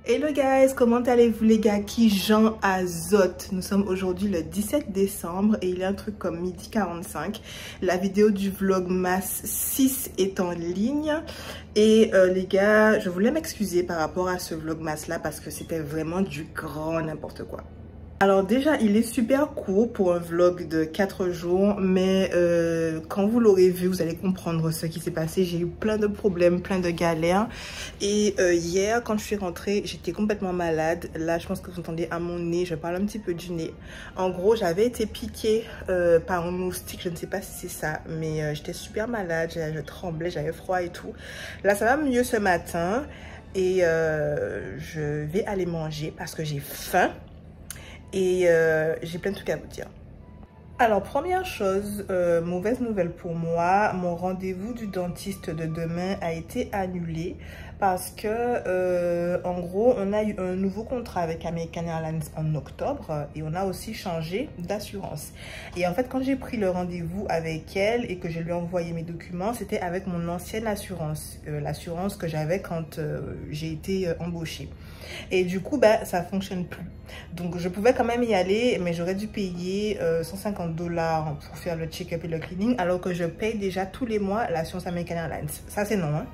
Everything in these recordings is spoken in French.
Hello guys, comment allez-vous les gars? Qui Jean Azote. Nous sommes aujourd'hui le 17 décembre et il est un truc comme 12h45. La vidéo du Vlogmas 6 est en ligne. Et les gars, je voulais m'excuser par rapport à ce Vlogmas là parce que c'était vraiment du grand n'importe quoi. Alors déjà, il est super court pour un vlog de 4 jours, mais quand vous l'aurez vu, vous allez comprendre ce qui s'est passé. J'ai eu plein de problèmes, plein de galères. Et hier, quand je suis rentrée, j'étais complètement malade. Là, je pense que vous entendez à mon nez, je parle un petit peu du nez. En gros, j'avais été piquée par un moustique, je ne sais pas si c'est ça, mais j'étais super malade, je tremblais, j'avais froid et tout. Là, ça va mieux ce matin et je vais aller manger parce que j'ai faim. Et j'ai plein de trucs à vous dire. Alors première chose, mauvaise nouvelle pour moi, mon rendez-vous du dentiste de demain a été annulé parce que en gros on a eu un nouveau contrat avec American Airlines en octobre et on a aussi changé d'assurance. Et en fait quand j'ai pris le rendez-vous avec elle et que je lui ai envoyé mes documents, c'était avec mon ancienne assurance, l'assurance que j'avais quand j'ai été embauchée. Et du coup bah ça fonctionne plus, donc je pouvais quand même y aller, mais j'aurais dû payer 150 $ pour faire le check-up et le cleaning, alors que je paye déjà tous les mois l'assurance American Airlines. Ça c'est non hein.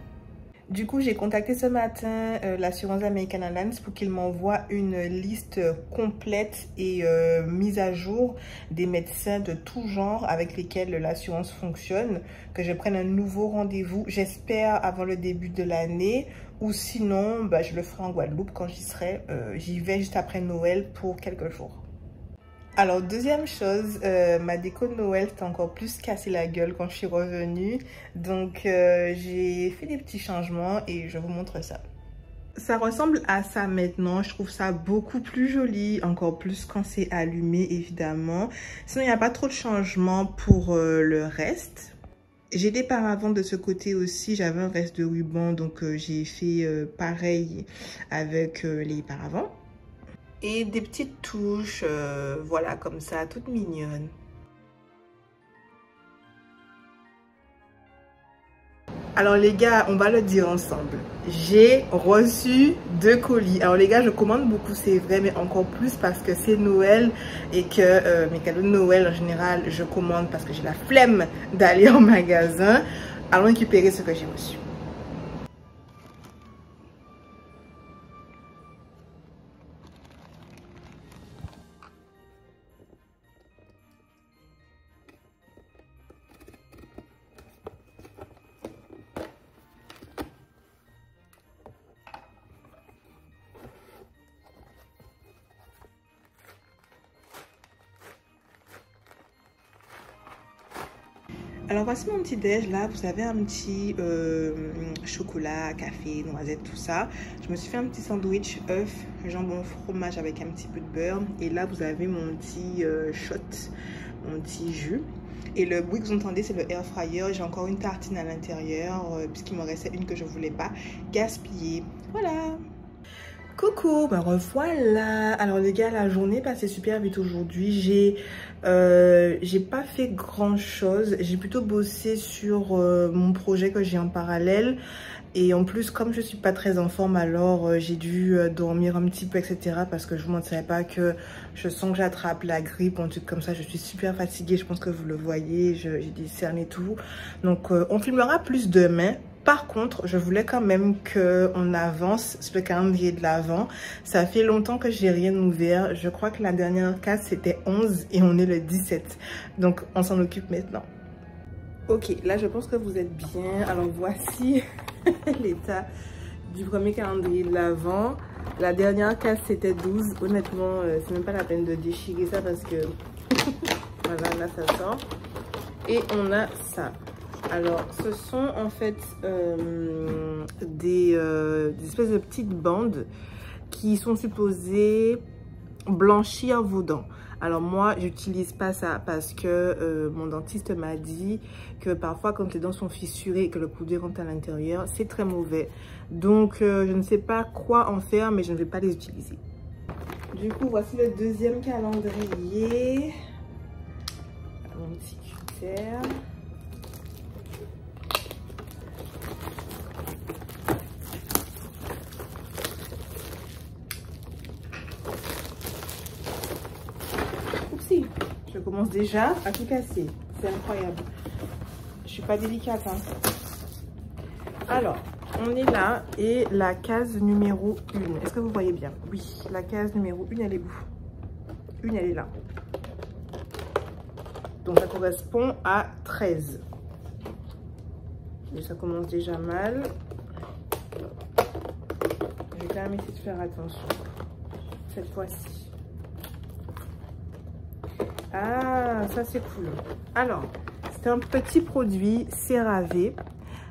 Du coup, j'ai contacté ce matin l'assurance American Airlines pour qu'ils m'envoient une liste complète et mise à jour des médecins de tout genre avec lesquels l'assurance fonctionne, que je prenne un nouveau rendez-vous, j'espère avant le début de l'année, ou sinon bah, je le ferai en Guadeloupe quand j'y serai. J'y vais juste après Noël pour quelques jours. Alors deuxième chose, ma déco de Noël s'est encore plus cassé la gueule quand je suis revenue. Donc j'ai fait des petits changements et je vous montre ça. Ça ressemble à ça maintenant, je trouve ça beaucoup plus joli, encore plus quand c'est allumé évidemment. Sinon il n'y a pas trop de changements pour le reste. J'ai des paravents de ce côté aussi, j'avais un reste de ruban donc j'ai fait pareil avec les paravents. Et des petites touches, voilà, comme ça, toutes mignonnes. Alors les gars, on va le dire ensemble. J'ai reçu 2 colis. Alors les gars, je commande beaucoup, c'est vrai, mais encore plus parce que c'est Noël et que mes cadeaux de Noël, en général, je commande parce que j'ai la flemme d'aller en magasin. Allons récupérer ce que j'ai reçu. Alors voici mon petit déj, là vous avez un petit chocolat, café, noisette, tout ça. Je me suis fait un petit sandwich, œuf, jambon, fromage avec un petit peu de beurre. Et là vous avez mon petit shot, mon petit jus. Et le bruit que vous entendez c'est le air fryer. J'ai encore une tartine à l'intérieur puisqu'il me restait une que je voulais pas gaspiller. Voilà. Coucou, me revoilà. Alors les gars, la journée passée super vite aujourd'hui. J'ai pas fait grand chose. J'ai plutôt bossé sur mon projet que j'ai en parallèle. Et en plus, comme je suis pas très en forme, alors j'ai dû dormir un petit peu, etc. Parce que je vous mentirais pas que je sens que j'attrape la grippe, un truc comme ça. Je suis super fatiguée, je pense que vous le voyez. J'ai des cernes et tout. Donc on filmera plus demain. Par contre, je voulais quand même qu'on avance sur le calendrier de l'Avent. Ça fait longtemps que j'ai rien ouvert. Je crois que la dernière case c'était 11 et on est le 17. Donc on s'en occupe maintenant. Ok, là je pense que vous êtes bien. Alors voici l'état du premier calendrier de l'Avent. La dernière case c'était 12. Honnêtement, c'est même pas la peine de déchirer ça parce que voilà, là ça sort. Et on a ça. Alors, ce sont en fait des espèces de petites bandes qui sont supposées blanchir vos dents. Alors moi, j'utilise pas ça parce que mon dentiste m'a dit que parfois quand les dents sont fissurées et que le produit rentre à l'intérieur, c'est très mauvais. Donc, je ne sais pas quoi en faire, mais je ne vais pas les utiliser. Du coup, voici le deuxième calendrier. Mon petit critère. commence déjà à tout casser. C'est incroyable. Je suis pas délicate, hein. Alors, on est là et la case numéro 1. Est-ce que vous voyez bien? Oui, la case numéro 1, elle est où? Une, elle est là. Donc, ça correspond à 13. Et ça commence déjà mal. Je vais quand même essayer de faire attention. Cette fois-ci. Ah, ça c'est cool. Alors, c'est un petit produit CeraVe.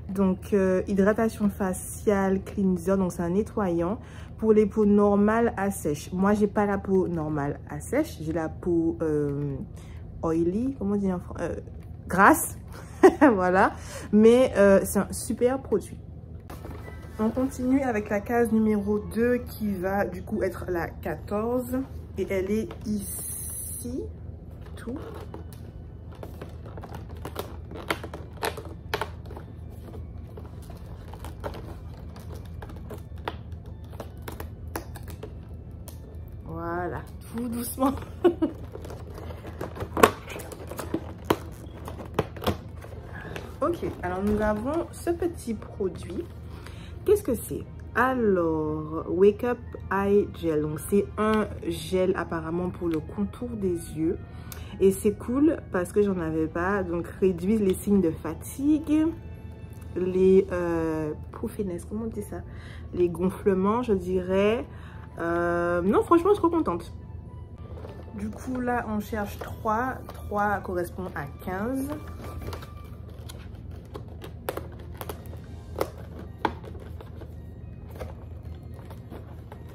Donc, hydratation faciale cleanser. Donc, c'est un nettoyant pour les peaux normales à sèche. Moi, j'ai pas la peau normale à sèche. J'ai la peau oily. Comment on dit en français? Grasse. Voilà. Mais c'est un super produit. On continue avec la case numéro 2 qui va du coup être la 14. Et elle est ici. Tout. Voilà, tout doucement. Ok, alors nous avons ce petit produit. Qu'est-ce que c'est? Alors, Wake Up Eye Gel. Donc, c'est un gel apparemment pour le contour des yeux. Et c'est cool parce que j'en avais pas. Donc, réduire les signes de fatigue, les puffiness, comment on dit ça? Les gonflements, je dirais. Non, franchement, je suis trop contente. Du coup, là, on cherche 3. 3 correspond à 15.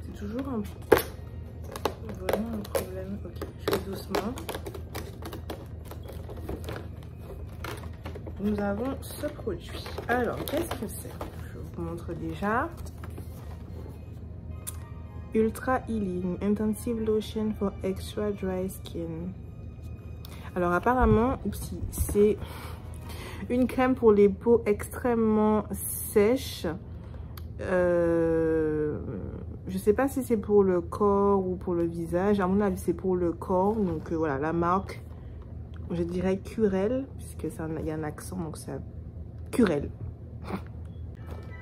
C'est toujours vraiment un problème. Ok, je fais doucement. Nous avons ce produit. Alors, qu'est-ce que c'est? Je vous montre déjà. Ultra Healing Intensive Lotion for Extra Dry Skin. Alors apparemment, c'est une crème pour les peaux extrêmement sèches. Je sais pas si c'est pour le corps ou pour le visage. À mon avis, c'est pour le corps. Donc voilà, la marque, je dirais Curel, puisque il y a un accent, donc c'est Curel.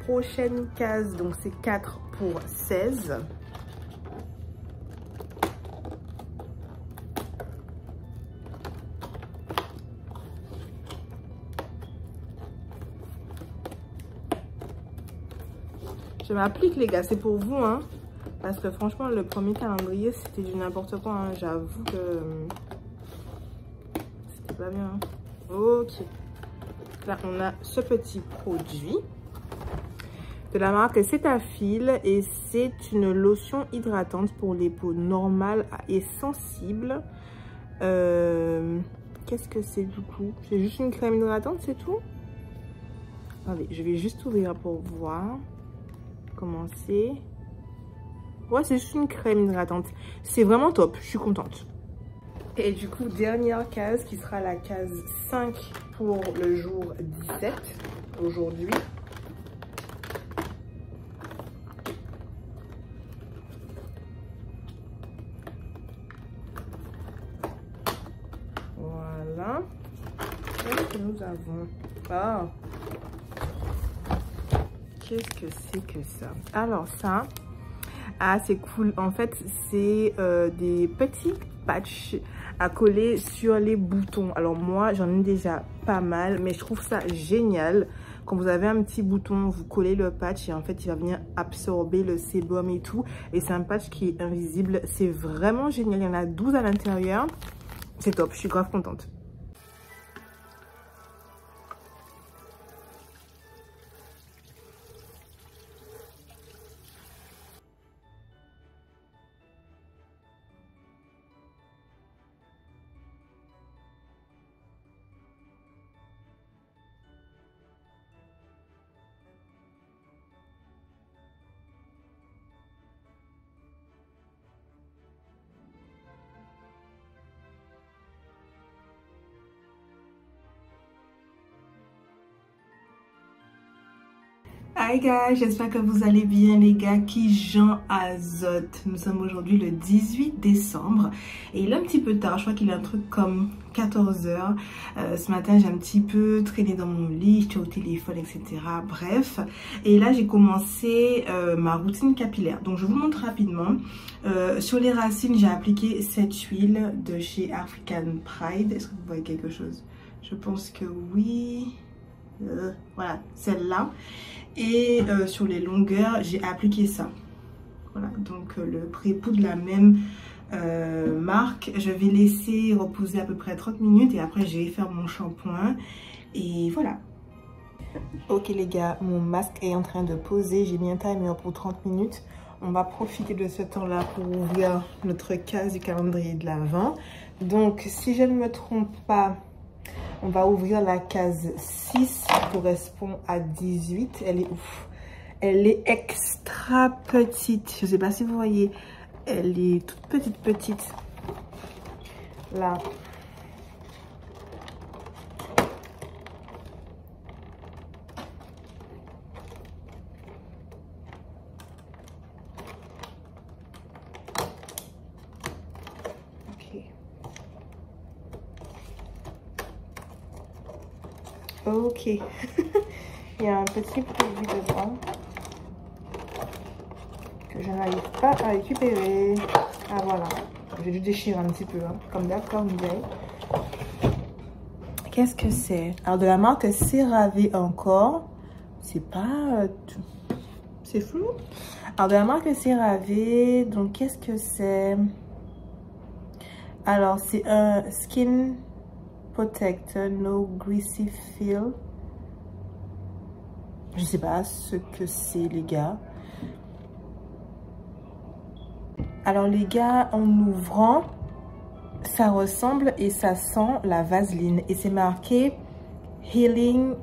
Prochaine case, donc c'est 4 pour 16. Je m'applique les gars, c'est pour vous, hein. Parce que franchement, le premier calendrier, c'était du n'importe quoi, hein. J'avoue que c'était pas bien, hein. Ok. Là, on a ce petit produit de la marque Cetaphil. Et c'est une lotion hydratante pour les peaux normales et sensibles. Qu'est-ce que c'est du coup? C'est juste une crème hydratante, c'est tout? Attendez, je vais juste ouvrir pour voir comment c'est. Ouais, c'est juste une crème hydratante. C'est vraiment top, je suis contente. Et du coup, dernière case qui sera la case 5 pour le jour 17, aujourd'hui. Voilà. Qu'est-ce que nous avons? Ah! Qu'est-ce que c'est que ça? Alors ça, ah c'est cool. En fait, c'est des petits patchs à coller sur les boutons. Alors moi, j'en ai déjà pas mal, mais je trouve ça génial. Quand vous avez un petit bouton, vous collez le patch et en fait, il va venir absorber le sébum et tout. Et c'est un patch qui est invisible. C'est vraiment génial. Il y en a 12 à l'intérieur. C'est top, je suis grave contente. Hi guys, j'espère que vous allez bien les gars qui Jean Azote. Nous sommes aujourd'hui le 18 décembre et il est un petit peu tard, je crois qu'il est un truc comme 14 h. Ce matin j'ai un petit peu traîné dans mon lit, j'étais au téléphone etc. Bref, et là j'ai commencé ma routine capillaire. Donc je vous montre rapidement. Sur les racines j'ai appliqué cette huile de chez African Pride. Est-ce que vous voyez quelque chose? Je pense que oui. Voilà, celle-là. Et sur les longueurs, j'ai appliqué ça. Voilà, donc le pré-poudre de la même marque. Je vais laisser reposer à peu près 30 minutes et après je vais faire mon shampoing. Et voilà. Ok les gars, mon masque est en train de poser. J'ai mis un timer pour 30 minutes. On va profiter de ce temps-là pour ouvrir notre case du calendrier de l'Avent. Donc si je ne me trompe pas, on va ouvrir la case 6 qui correspond à 18. Elle est ouf. Elle est extra petite. Je ne sais pas si vous voyez. Elle est toute petite. Là. Ok. Il y a un petit produit dedans que je n'arrive pas à récupérer. Ah voilà. J'ai dû déchirer un petit peu, hein, comme d'hab, comme vous voyez. Qu'est-ce que c'est? Alors de la marque CeraVe encore. C'est pas... c'est flou. Alors de la marque CeraVe, donc qu'est-ce que c'est? Alors c'est un Skin Protector No Greasy Feel. Je sais pas ce que c'est les gars. Alors les gars, en ouvrant, ça ressemble et ça sent la vaseline. Et c'est marqué Healing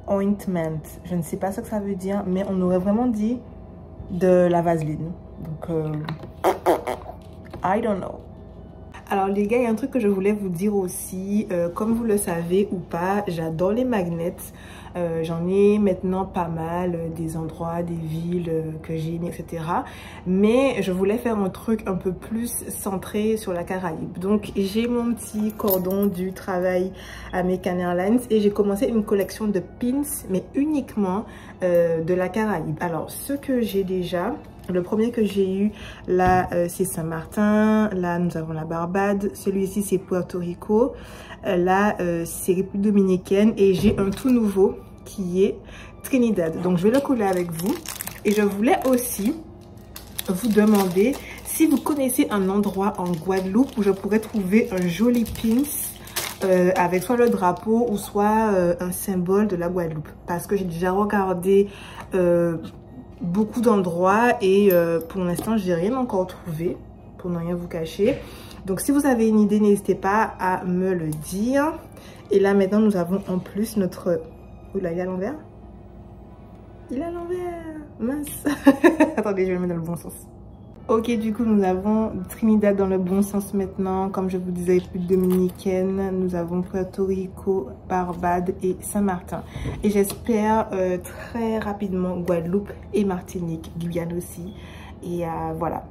Ointment. Je ne sais pas ce que ça veut dire, mais on aurait vraiment dit de la vaseline. Donc, I don't know. Alors les gars, il y a un truc que je voulais vous dire aussi. Comme vous le savez ou pas, j'adore les magnets. J'en ai maintenant pas mal, des endroits, des villes que j'ai aimé, etc. Mais je voulais faire un truc un peu plus centré sur la Caraïbe. Donc j'ai mon petit cordon du travail American Airlines et j'ai commencé une collection de pins, mais uniquement de la Caraïbe. Alors ce que j'ai déjà... Le premier que j'ai eu, là, c'est Saint-Martin. Là, nous avons la Barbade. Celui-ci, c'est Puerto Rico. Là, c'est République Dominicaine. Et j'ai un tout nouveau qui est Trinidad. Donc, je vais le coller avec vous. Et je voulais aussi vous demander si vous connaissez un endroit en Guadeloupe où je pourrais trouver un joli pins avec soit le drapeau ou soit un symbole de la Guadeloupe. Parce que j'ai déjà regardé... beaucoup d'endroits et pour l'instant j'ai rien encore trouvé pour ne rien vous cacher. Donc si vous avez une idée, n'hésitez pas à me le dire. Et là maintenant nous avons en plus notre... Oula, il est à l'envers. Il est à l'envers, mince. Attendez, je vais le mettre dans le bon sens. Ok, du coup nous avons Trinidad dans le bon sens maintenant. Comme je vous disais, République Dominicaine, nous avons Puerto Rico, Barbade et Saint-Martin. Et j'espère très rapidement Guadeloupe et Martinique, Guyane aussi. Et voilà.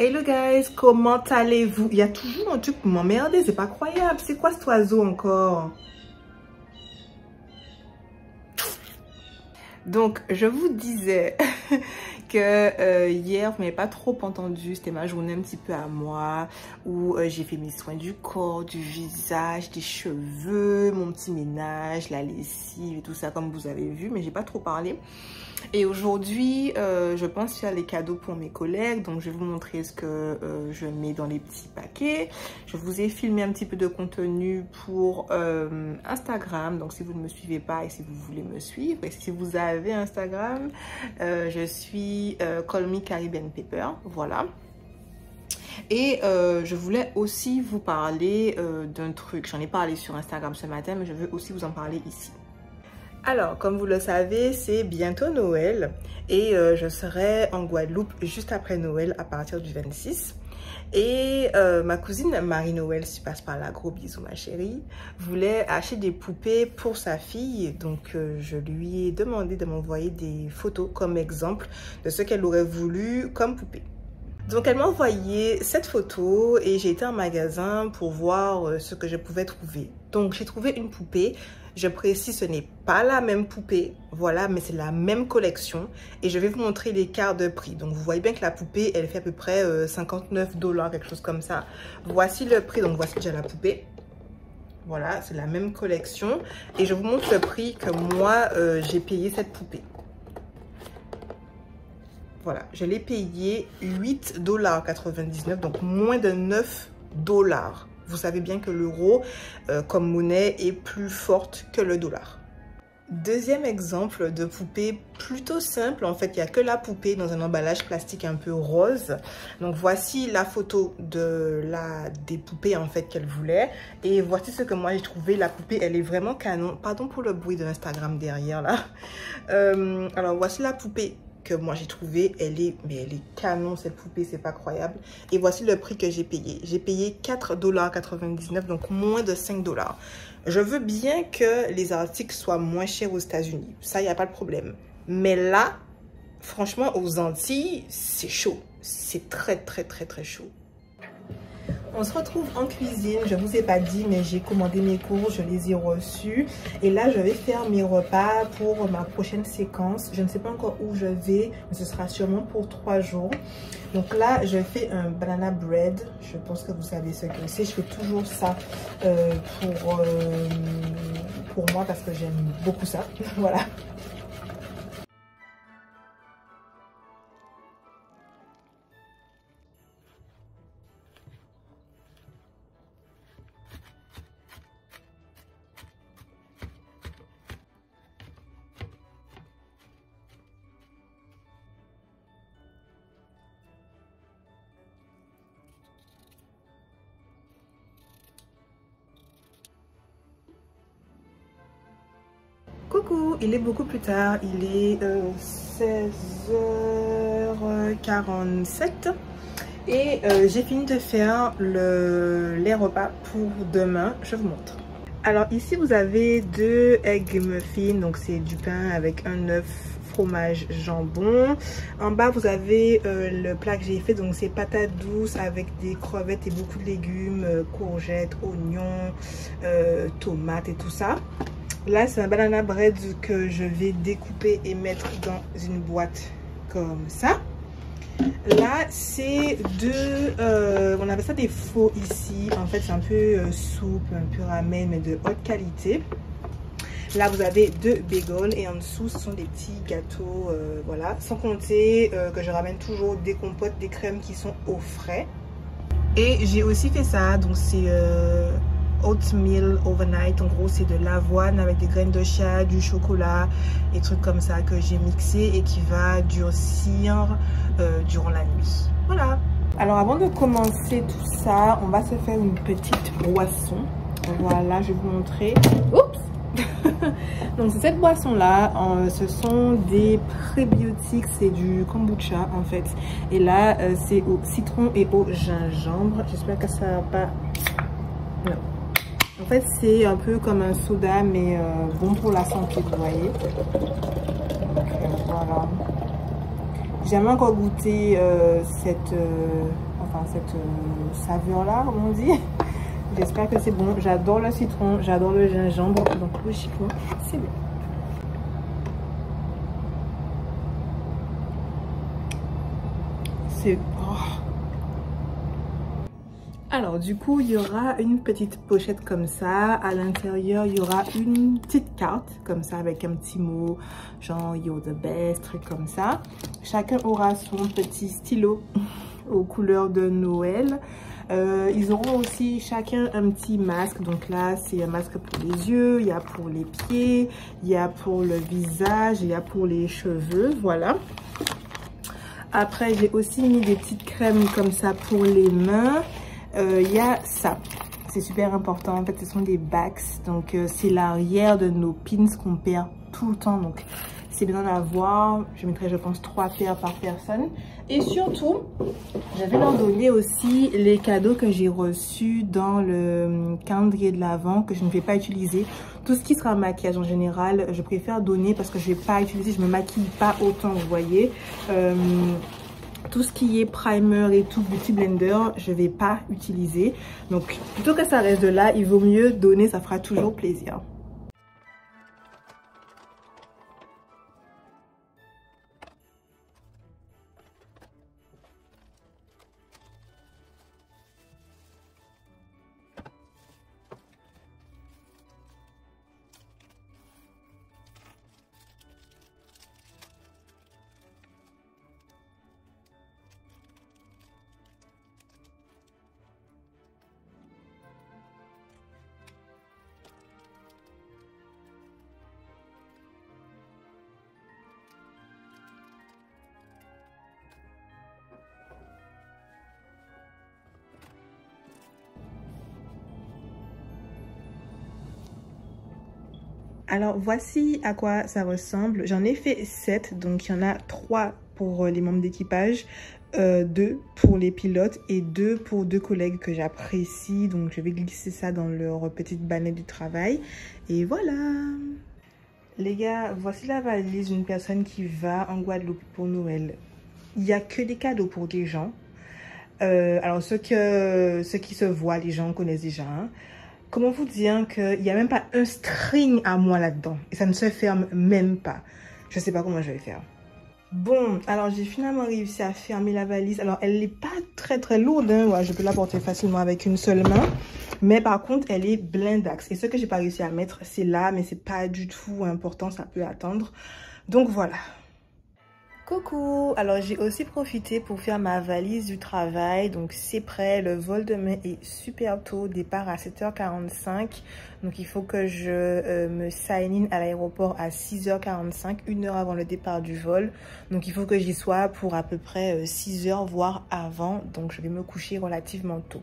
Hello guys, comment allez-vous? Il y a toujours un truc pour m'emmerder, c'est pas croyable. C'est quoi cet oiseau encore? Donc, je vous disais que hier, vous m'avez pas trop entendu. C'était ma journée un petit peu à moi, où j'ai fait mes soins du corps, du visage, des cheveux, mon petit ménage, la lessive et tout ça, comme vous avez vu. Mais j'ai pas trop parlé. Et aujourd'hui, je pense faire les cadeaux pour mes collègues. Donc, je vais vous montrer ce que je mets dans les petits paquets. Je vous ai filmé un petit peu de contenu pour Instagram. Donc, si vous ne me suivez pas et si vous voulez me suivre, et si vous avez Instagram, je suis Call Me Caribbean Pepper. Voilà. Et je voulais aussi vous parler d'un truc. J'en ai parlé sur Instagram ce matin, mais je veux aussi vous en parler ici. Alors, comme vous le savez, c'est bientôt Noël et je serai en Guadeloupe juste après Noël à partir du 26. Et ma cousine Marie-Noël, si passe par là, gros bisous ma chérie, voulait acheter des poupées pour sa fille. Donc, je lui ai demandé de m'envoyer des photos comme exemple de ce qu'elle aurait voulu comme poupée. Donc, elle m'a envoyé cette photo et j'ai été en magasin pour voir ce que je pouvais trouver. Donc, j'ai trouvé une poupée. Je précise, ce n'est pas la même poupée, voilà, mais c'est la même collection. Et je vais vous montrer l'écart de prix. Donc, vous voyez bien que la poupée, elle fait à peu près 59 $, quelque chose comme ça. Voici le prix, donc voici déjà la poupée. Voilà, c'est la même collection. Et je vous montre le prix que moi, j'ai payé cette poupée. Voilà, je l'ai payé 8,99 $, donc moins de 9 $. Vous savez bien que l'euro, comme monnaie, est plus forte que le dollar. Deuxième exemple de poupée plutôt simple. En fait, il n'y a que la poupée dans un emballage plastique un peu rose. Donc, voici la photo des poupées en fait qu'elle voulait. Et voici ce que moi j'ai trouvé. La poupée, elle est vraiment canon. Pardon pour le bruit de Instagram derrière là. Alors, voici la poupée que moi j'ai trouvé, elle est canon cette poupée, c'est pas croyable. Et voici le prix que j'ai payé. J'ai payé 4,99 $, donc moins de 5 $. Je veux bien que les articles soient moins chers aux États-Unis, ça, il n'y a pas de problème. Mais là, franchement, aux Antilles, c'est chaud. C'est très chaud. On se retrouve en cuisine, je ne vous ai pas dit, mais j'ai commandé mes courses, je les ai reçues. Et là, je vais faire mes repas pour ma prochaine séquence. Je ne sais pas encore où je vais, mais ce sera sûrement pour 3 jours. Donc là, je fais un banana bread. Je pense que vous savez ce que c'est. Je fais toujours ça pour moi parce que j'aime beaucoup ça. Voilà. Coucou, il est beaucoup plus tard, il est 16h47 et j'ai fini de faire les repas pour demain, je vous montre. Alors ici vous avez 2 egg muffins, donc c'est du pain avec un œuf, fromage, jambon. En bas vous avez le plat que j'ai fait, donc c'est patates douces avec des crevettes et beaucoup de légumes, courgettes, oignons, tomates et tout ça. Là, c'est un banana bread que je vais découper et mettre dans une boîte comme ça. Là, c'est on appelle ça des faux ici. En fait, c'est un peu soupe, un peu ramen, mais de haute qualité. Là, vous avez 2 bagels et en dessous, ce sont des petits gâteaux, voilà. Sans compter que je ramène toujours des compotes, des crèmes qui sont au frais. Et j'ai aussi fait ça, donc c'est oatmeal overnight. En gros, c'est de l'avoine avec des graines de chia, du chocolat et trucs comme ça que j'ai mixé et qui va durcir durant la nuit. Voilà. Alors, avant de commencer tout ça, on va se faire une petite boisson. Voilà, je vais vous montrer. Oups. Donc c'est cette boisson là, ce sont des prébiotiques, c'est du kombucha en fait. Et là c'est au citron et au gingembre. J'espère que ça va pas. Non. En fait c'est un peu comme un soda mais bon pour la santé, vous voyez. Donc voilà. J'ai jamais encore goûté cette enfin cette saveur-là, comme on dit. J'espère que c'est bon. J'adore le citron, j'adore le gingembre, donc logiquement, c'est bon. C'est... Oh. Alors du coup, il y aura une petite pochette comme ça. À l'intérieur, il y aura une petite carte comme ça avec un petit mot genre you're the best, truc comme ça. Chacun aura son petit stylo aux couleurs de Noël. Ils auront aussi chacun un petit masque. Donc là, c'est un masque pour les yeux, il y a pour les pieds, il y a pour le visage, il y a pour les cheveux, voilà. Après, j'ai aussi mis des petites crèmes comme ça pour les mains. Il y a ça, c'est super important. En fait, ce sont des backs. Donc, c'est l'arrière de nos pins qu'on perd tout le temps. Donc, c'est bien d'en avoir. Je mettrai, je pense, 3 paires par personne. Et surtout, je vais leur donner aussi les cadeaux que j'ai reçus dans le calendrier de l'Avent que je ne vais pas utiliser. Tout ce qui sera maquillage en général, je préfère donner parce que je ne vais pas utiliser. Je ne me maquille pas autant, vous voyez. Tout ce qui est primer et tout, beauty blender, je ne vais pas utiliser. Donc, plutôt que ça reste de là, il vaut mieux donner, ça fera toujours plaisir. Alors voici à quoi ça ressemble. J'en ai fait 7, donc il y en a 3 pour les membres d'équipage, 2 pour les pilotes et 2 pour 2 collègues que j'apprécie. Donc je vais glisser ça dans leur petite banette du travail. Et voilà. Les gars, voici la valise d'une personne qui va en Guadeloupe pour Noël. Il n'y a que des cadeaux pour des gens. Alors ceux qui se voient, les gens connaissent déjà. Hein. Comment vous dire qu'il n'y a même pas un string à moi là-dedans. Et ça ne se ferme même pas. Je ne sais pas comment je vais faire. Bon, alors j'ai finalement réussi à fermer la valise. Alors elle n'est pas très lourde. Hein. Ouais, je peux la porter facilement avec une seule main. Mais par contre, elle est blindax. Et ce que j'ai pas réussi à mettre, c'est là. Mais c'est pas du tout important. Ça peut attendre. Donc voilà. Coucou, alors j'ai aussi profité pour faire ma valise du travail, donc c'est prêt, le vol demain est super tôt, départ à 7h45, donc il faut que je me sign in à l'aéroport à 6h45, 1 heure avant le départ du vol, donc il faut que j'y sois pour à peu près 6 heures, voire avant, donc je vais me coucher relativement tôt.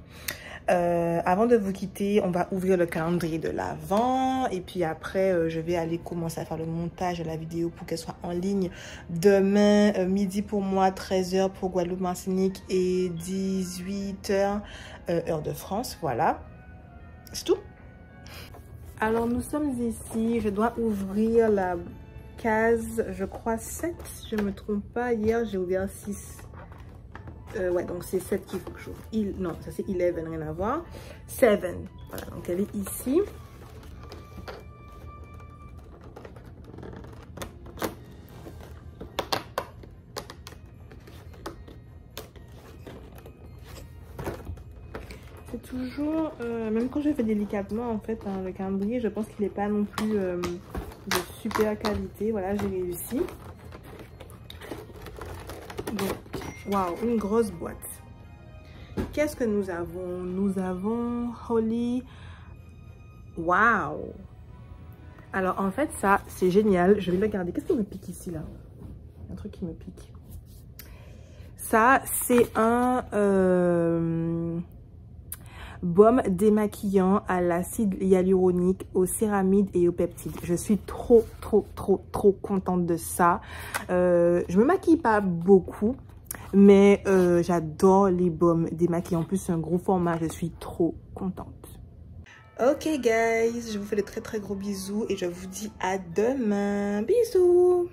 Avant de vous quitter, on va ouvrir le calendrier de l'Avent et puis après je vais aller commencer à faire le montage de la vidéo pour qu'elle soit en ligne demain midi pour moi, 13h pour Guadeloupe Martinique et 18h heure de France. Voilà, c'est tout. Alors nous sommes ici, je dois ouvrir la case, je crois 7, si je ne me trompe pas. Hier j'ai ouvert 6. Ouais, donc c'est 7 qu'il faut que j'ouvre. Non, ça c'est 11, rien à voir. 7, voilà, donc elle est ici. C'est toujours, même quand je fais délicatement en fait, hein, le calendrier, je pense qu'il n'est pas non plus de super qualité. Voilà, j'ai réussi. Donc, waouh, une grosse boîte. Qu'est-ce que nous avons? Nous avons Holly. Waouh. Alors, en fait, ça, c'est génial. Je vais le regarder. Qu'est-ce qui me pique ici, là? Un truc qui me pique. Ça, c'est un baume démaquillant à l'acide hyaluronique, aux céramides et aux peptides. Je suis trop contente de ça. Je me maquille pas beaucoup, mais j'adore les baumes démaquillants. En plus, c'est un gros format. Je suis trop contente. Ok guys, je vous fais de très gros bisous et je vous dis à demain. Bisous.